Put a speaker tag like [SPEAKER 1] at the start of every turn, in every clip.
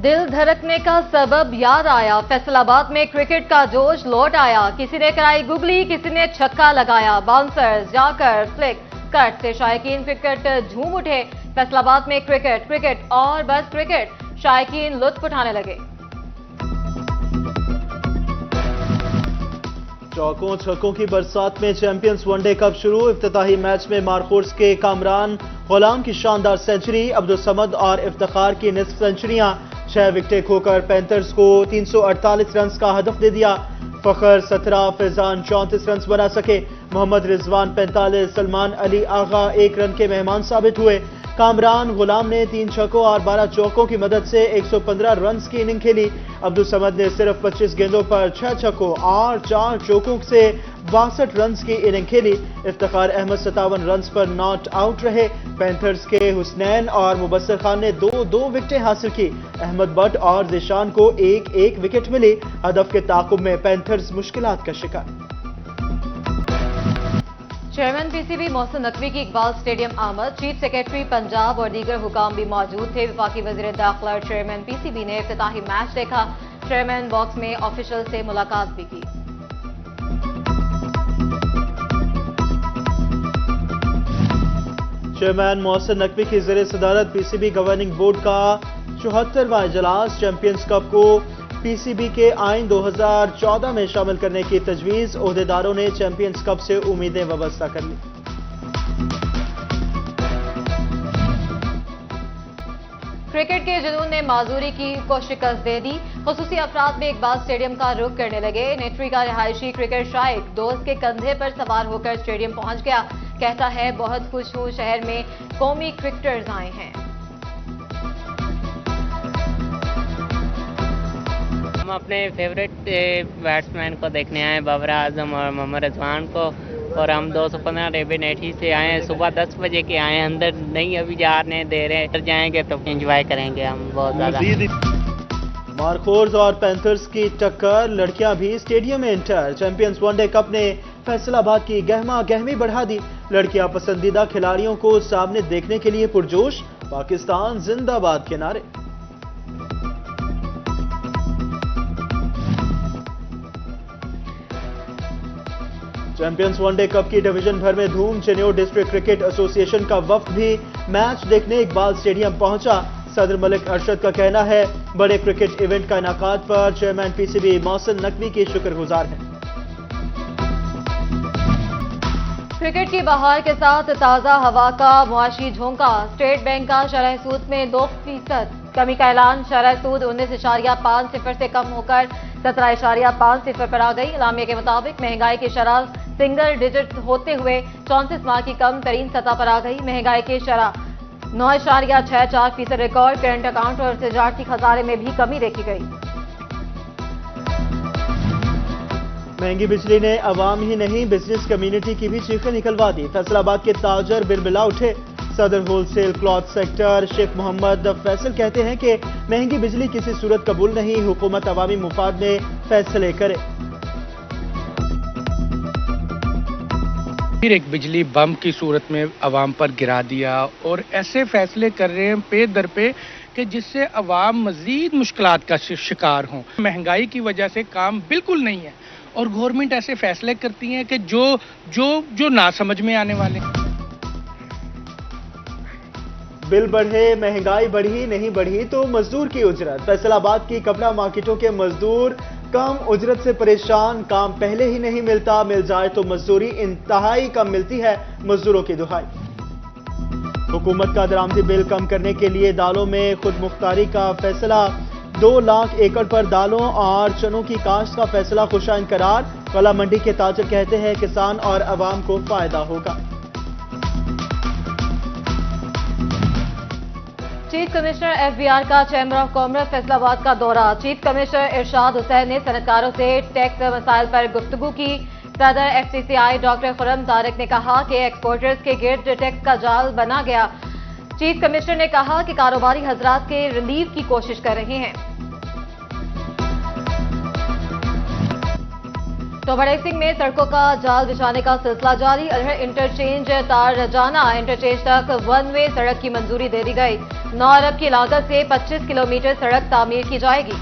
[SPEAKER 1] दिल धड़कने का सबब याद आया, फैसलाबाद में क्रिकेट का जोश लौट आया। किसी ने कराई गुगली, किसी ने छक्का लगाया, बाउंसर्स जाकर फ्लिक कट से शायकीन क्रिकेट झूम उठे। फैसलाबाद में क्रिकेट क्रिकेट और बस क्रिकेट, शायकीन लुत्फ उठाने लगे।
[SPEAKER 2] चौकों छक्कों की बरसात में चैंपियंस वनडे कप शुरू। इफ्तिताही मैच में मारकोर्स के कामरान गुलाम की शानदार सेंचुरी, अब्दुल समद और इफ्तिखार की निस्फ सेंचुरियां, 6 विकेटें खोकर पैंथर्स को 348 रन का हदफ दे दिया। फखर 17, फैजान 34 रन बना सके। मोहम्मद रिजवान 45, सलमान अली आगा 1 रन के मेहमान साबित हुए। कामरान गुलाम ने 3 छक्कों और 12 चौकों की मदद से 115 रन की इनिंग खेली। अब्दुल समद ने सिर्फ 25 गेंदों पर 6 छक्कों और 4 चौकों से 62 रन की इनिंग खेली। इफ्तिखार अहमद 57 रन पर नॉट आउट रहे। पैंथर्स के हुसनैन और मुबस्सिर खान ने 2-2 विकेटें हासिल की। अहमद बट और जिशान को 1-1 विकेट मिली। हदफ के ताक़ुब में पैंथर्स मुश्किलात का शिकार।
[SPEAKER 1] चेयरमैन पीसीबी मोहसिन नकवी की इकबाल स्टेडियम आमद, चीफ सेक्रेटरी पंजाब और दीगर हुकाम भी मौजूद थे। वफाकी वज़ीर दाखिला और चेयरमैन पीसीबी ने इफ्तिताही मैच देखा। चेयरमैन बॉक्स में ऑफिशियल से मुलाकात भी की।
[SPEAKER 2] चेयरमैन मोहसिन नकवी की ज़ेर सदारत पीसीबी गवर्निंग बोर्ड का 74वां इजलास। चैंपियंस कप को पीसीबी के आइन 2014 में शामिल करने की तजवीज़। ओहदेदारों ने चैंपियंस कप से उम्मीदें वाबस्ता कर ली।
[SPEAKER 1] क्रिकेट के जुनून ने माजूरी को शिकस्त दे दी। खुसूसी अफराद में इकबाल स्टेडियम का रुख करने लगे। नेटरी का रिहायशी क्रिकेट शाइक दोस्त के कंधे पर सवार होकर स्टेडियम पहुंच गया। कहता है, बहुत खुश हूं, शहर में कौमी क्रिकेटर्स आए हैं।
[SPEAKER 3] हम अपने फेवरेट बैट्समैन को देखने आए, बाबर आजम और मोहम्मद रिजवान को, और हम 215 रेबे नेठी से आए हैं। सुबह 10 बजे के आए हैं, अंदर नहीं अभी जाने दे रहे हैं। जाएंगे तो एंजॉय करेंगे हम बहुत ज़्यादा।
[SPEAKER 2] मारकोर्स और पैंथर्स की टक्कर, लड़कियां भी स्टेडियम में इंटर। चैंपियंस वनडे कप ने फैसलाबाद की गहमा गहमी बढ़ा दी। लड़कियां पसंदीदा खिलाड़ियों को सामने देखने के लिए पुरजोश। पाकिस्तान जिंदाबाद के नारे। चैंपियंस वनडे कप की डिवीजन भर में धूम। चेन्नई डिस्ट्रिक्ट क्रिकेट एसोसिएशन का वफ्द भी मैच देखने इकबाल स्टेडियम पहुंचा। सदर मलिक अरशद का कहना है, बड़े क्रिकेट इवेंट का इनाकाद पर चेयरमैन पीसीबी मोहसिन नकवी की शुक्रगुजार है।
[SPEAKER 1] क्रिकेट की बहार के साथ ताज़ा हवा का मुआशी झोंका। स्टेट बैंक का शरह सूद में 2% कमी का ऐलान। शरह सूद 19.50 से कम होकर 17.50 पर आ गई। इलामिया के मुताबिक महंगाई की शरह सिंगल डिजिट होते हुए 34 माह की कम तरीन सतह पर आ गई। महंगाई की शरह 9.64% रिकॉर्ड। करंट अकाउंट और तिजारती खजाने में भी कमी देखी गई।
[SPEAKER 2] महंगी बिजली ने अवाम ही नहीं बिजनेस कम्युनिटी की भी चीखें निकलवा दी। फैसलाबाद के ताजर बिलबिला उठे। सदर wholesale cloth sector Sheikh Mohammad Faisal कहते हैं कि महंगी बिजली किसी सूरत कबूल नहीं, हुकूमत अवामी मुफाद में फैसले करे।
[SPEAKER 4] फिर एक बिजली बम की सूरत में अवाम पर गिरा दिया और ऐसे फैसले कर रहे हैं पे दर पे कि जिससे अवाम मजीद मुश्किलात का शिकार हों। महंगाई की वजह से काम बिल्कुल नहीं है और गवर्नमेंट ऐसे फैसले करती है कि जो ना समझ में आने वाले।
[SPEAKER 2] बिल बढ़े, महंगाई बढ़ी, नहीं बढ़ी तो मजदूर की उजरत। फैसलाबाद की कपड़ा मार्केटों के मजदूर कम उजरत से परेशान। काम पहले ही नहीं मिलता, मिल जाए तो मजदूरी इंतहाई कम मिलती है। मजदूरों की दुहाई। हुकूमत का दरामदी बिल कम करने के लिए दालों में खुद मुख्तारी का फैसला। 2 लाख एकड़ पर दालों और चनों की काश्त का फैसला खुशाइन करार। कला मंडी के ताजर कहते हैं, किसान और अवाम को फायदा होगा।
[SPEAKER 1] चीफ कमिश्नर एफबीआर का चैम्बर ऑफ कॉमर्स फैसलाबाद का दौरा। चीफ कमिश्नर इरशाद हुसैन ने सनतकारों से टैक्स मसाइल पर गुफ्तगू की। सदर एफसीसीआई डॉक्टर खुर्रम तारिक ने कहा कि एक्सपोर्टर्स के गिर्द टैक्स का जाल बना गया। चीफ कमिश्नर ने कहा कि कारोबारी हजरात के रिलीफ की कोशिश कर रहे हैं। टोबर एक्सिंग में सड़कों का जाल बिछाने का सिलसिला जारी। अलहर इंटरचेंज तार रजाना इंटरचेंज तक वन वे सड़क की मंजूरी दे दी गई। 9 अरब की लागत से 25 किलोमीटर सड़क तामीर की जाएगी।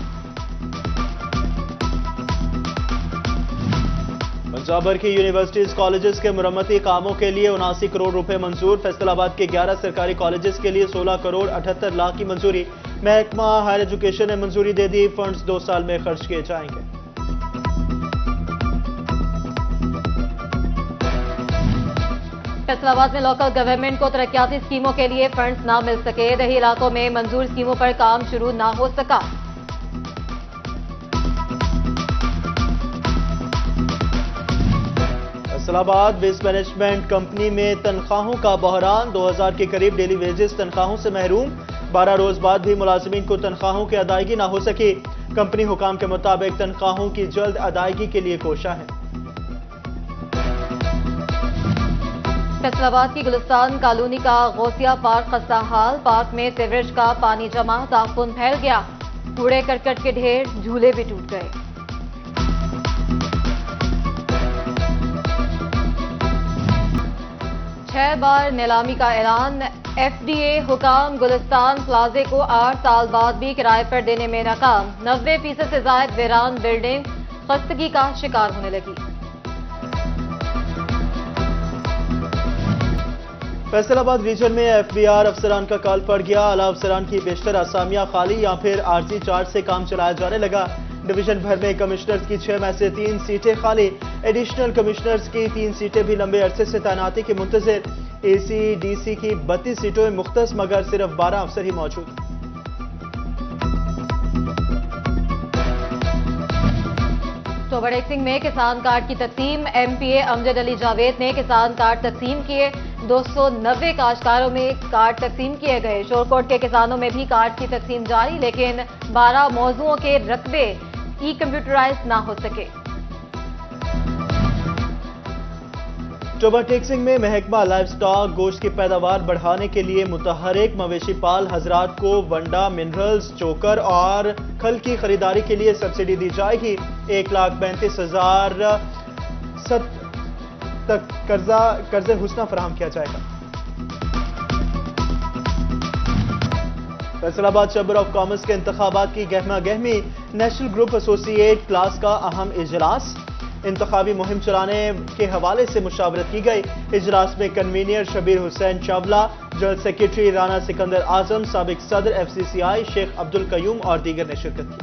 [SPEAKER 2] पंजाब भर की यूनिवर्सिटीज कॉलेजेस के मुरम्मती कामों के लिए 79 करोड़ रुपए मंजूर। फैसलाबाद के 11 सरकारी कॉलेजेस के लिए 16 करोड़ 78 लाख की मंजूरी। महकमा हायर एजुकेशन ने मंजूरी दे दी। फंड्स 2 साल में खर्च किए जाएंगे।
[SPEAKER 1] फैसलाबाद में लोकल गवर्नमेंट को तरक्याती स्कीमों के लिए फंड्स ना मिल सके। दही इलाकों में मंजूर स्कीमों पर काम शुरू ना हो सका।
[SPEAKER 2] फैसलाबाद वेस्ट मैनेजमेंट कंपनी में तनख्वाहों का बहरान। 2000 के करीब डेली वेजेस तनख्वाहों से महरूम। 12 रोज बाद भी मुलाजिमीन को तनख्वाहों की अदायगी ना हो सकी। कंपनी हुकाम के मुताबिक तनख्वाहों की जल्द अदायगी के लिए कोशा है।
[SPEAKER 1] फैसलाबाद की गुलिस्तान कॉलोनी का गौसिया पार्क खस्ता हाल। पार्क में सीवरेज का पानी जमा, ताफुन फैल गया। कूड़े करकट के ढेर, झूले भी टूट गए। छह बार नीलामी का ऐलान। एफडीए हुकाम गुलिस्तान प्लाजे को 8 साल बाद भी किराए पर देने में नाकाम। 90% से ज्यादा वीरान बिल्डिंग खस्तगी का शिकार होने लगी।
[SPEAKER 2] फैसलाबाद रीजन में एफबीआर अफसरान का काल पड़ गया। आला अफसरान की बेशतर असामियां खाली या फिर आरजी चार्ज से काम चलाया जाने लगा। डिवीजन भर में कमिश्नर्स की 6 में से 3 सीटें खाली। एडिशनल कमिश्नर्स की 3 सीटें भी लंबे अरसे से तैनाती के मुंतजिर। एसी डीसी की 32 सीटों में मुख्तस, मगर सिर्फ 12 अफसर ही मौजूद।
[SPEAKER 1] टोबर एक्सिंग में किसान कार्ड की तकसीम। एमपीए अमजद अली जावेद ने किसान कार्ड तकसीम किए। 290 काश्तकारों में कार्ड तकसीम किए गए। शोरकोट के किसानों में भी कार्ड की तकसीम जारी, लेकिन 12 मौजूओं के रकबे ई कंप्यूटराइज ना हो सके।
[SPEAKER 2] टोबर टेक्सिंग में महकमा लाइव स्टॉक गोश्त की पैदावार बढ़ाने के लिए मुतहरिक मवेशी पाल हजरात को वंडा, मिनरल्स, चोकर और खल की खरीदारी के लिए सब्सिडी दी जाएगी। 1,35,000 तक कर्जे हुस्ना फराहम किया जाएगा। फैसलाबाद चैम्बर ऑफ कॉमर्स के इंतखाबात की गहमा गहमी। नेशनल ग्रुप एसोसिएट क्लास का अहम इजलास। इंतखाबी मुहिम चलाने के हवाले से मुशावरत की गई। इजलास में convener Shabbir Hussain Chawla, general secretary Rana Sikandar Azam, साबिक सदर FCCI शेख अब्दुल कयूम और दीगर ने शिरकत की।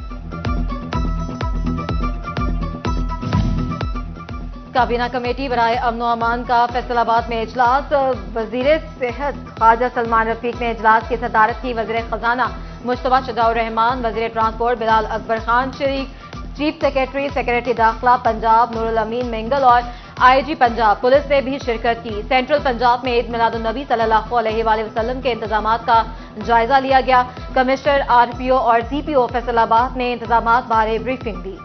[SPEAKER 1] काबीना कमेटी बराए अमन व अमान का फैसलाबाद में इजलास। वजीर सेहत ख्वाजा सलमान रफीक ने इजलास की सदारत की। वजीर खजाना मुश्तबा शजाउर रहमान, वजीर ट्रांसपोर्ट बिलाल अकबर खान शरीक। चीफ सेक्रेटरी सेक्रेटरी दाखिला पंजाब नूरुल अमीन मेंगल और IG पंजाब पुलिस ने भी शिरकत की। सेंट्रल पंजाब में ईद मिलादुन नबी सल्लल्लाहु अलैहि वसल्लम के इंतजामात का जायजा लिया गया। कमिश्नर RPO और CPO फैसलाबाद ने इंतजामात बारे ब्रीफिंग दी।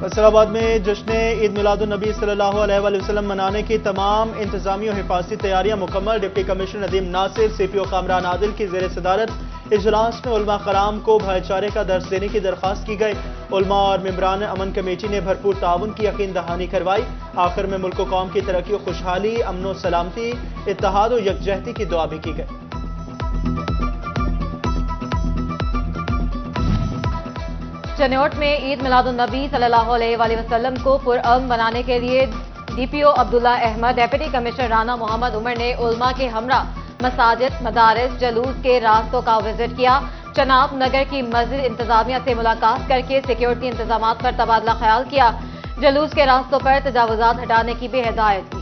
[SPEAKER 2] फैसलाबाद में जश्न ईद मिलादुन नबी सल्लल्लाहु अलैहि वसल्लम मनाने की तमाम इंतजामी और हिफाजती तैयारियां मुकम्मल। Deputy commissioner Nadeem Nasir, CPO Kamran Adil की ज़ेर सदारत इजलास में उलमा कराम को भाईचारे का दर्स देने की दरख्वास्त की गई। उलमा और मेंबरान अमन कमेटी ने भरपूर ताउन की यकीन दहानी करवाई। आखिर में मुल्क कौम की तरक्की और खुशहाली, अमन सलामती, इत्तेहाद और यकजहती की दुआ भी की गई।
[SPEAKER 1] चनौट में ईद मिलादुन नबी सल्लल्लाहु अलैहि वसल्लम को पुरअमन बनाने के लिए DPO Abdullah Ahmad, deputy commissioner Rana Mohammad Umar ने उलमा के हमरा मसाजिद, मदारिस, जलूस के रास्तों का विजिट किया। चनाब नगर की मस्जिद इंतजामिया से मुलाकात करके सिक्योरिटी इंतजामात पर तबादला ख्याल किया। जलूस के रास्तों पर तजावुजात हटाने की भी हिदायत की।